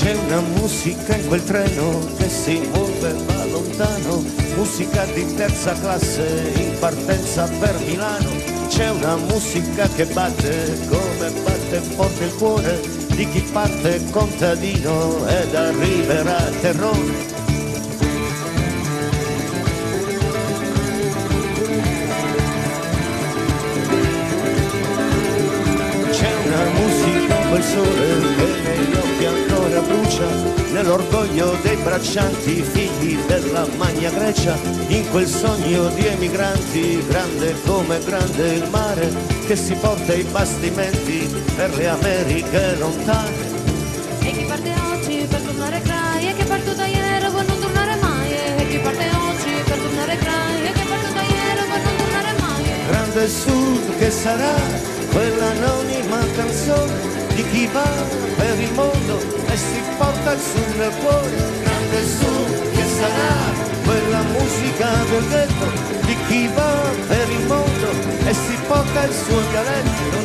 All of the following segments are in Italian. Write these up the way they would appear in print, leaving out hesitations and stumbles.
C'è una musica in quel treno che si muove va lontano, musica di terza classe in partenza per Milano. C'è una musica che batte come batte forte il cuore di chi parte contadino ed arriverà a Terrone. Quel sole che negli occhi ancora brucia, nell'orgoglio dei braccianti figli della Magna Grecia, in quel sogno di emigranti, grande come grande il mare, che si porta i bastimenti per le Americhe lontane. E chi parte oggi per tornare crai, e che partuto ieri per non tornare mai, e chi parte oggi per tornare crai, e che partuto ieri per non tornare mai. Grande Sud che sarà quell'anonima canzone di chi va per il mondo e si porta il sud nel cuore. Grande Sud che sarà quella musica del ghetto di chi va per il mondo e si porta il suo dialetto. Non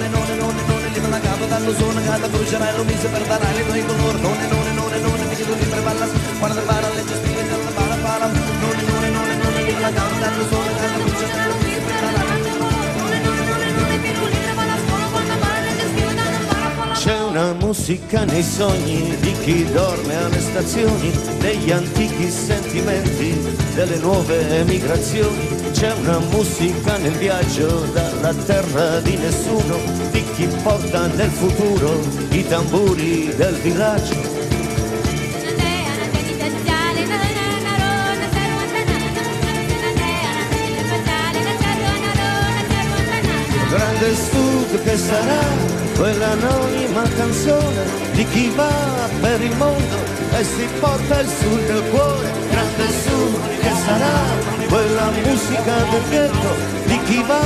lì me la cavo dallo suono che la brucerello mi se per barare noi color. Non mi chiedo di prevallas quando para le giustine della para. Non lì me la cavo dallo suono che la brucerello mi se per barare. C'è una musica nei sogni di chi dorme alle stazioni, degli antichi sentimenti, delle nuove emigrazioni. C'è una musica nel viaggio dalla terra di nessuno, di chi porta nel futuro i tamburi del villaggio. Grande Sud che sarà quell'anonima canzone di chi va per il mondo e si porta il sud nel cuore. Grande Sud che sarà quella musica del ghetto di chi va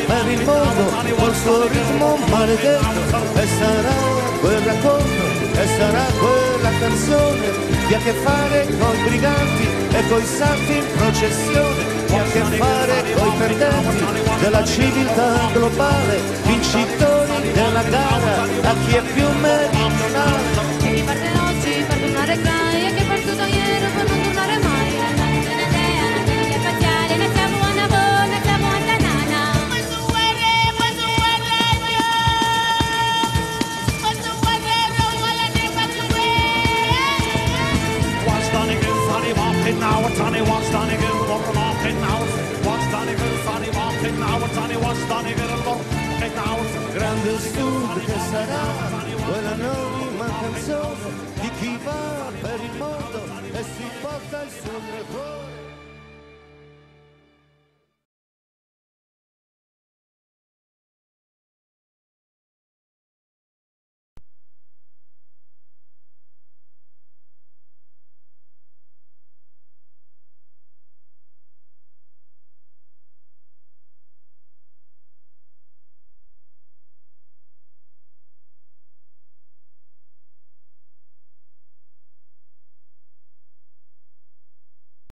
per il mondo col suo ritmo maledetto. E sarà quel racconto, e sarà quella canzone che ha a che fare coi briganti e coi santi in processione, che ha a che fare coi perdenti della civiltà globale, vincitori della gara a chi è più meridionale. E chi parte oggi per tornare crai, e che partuto ieri per non tornare mai. Now Tony wants Tony get walking now. Wants Tony get funny walking now. Tony wants Tony get walking now. Grande Sud che sarà quell'anonima canzone di chi va per il mondo e si porta il suo cuore.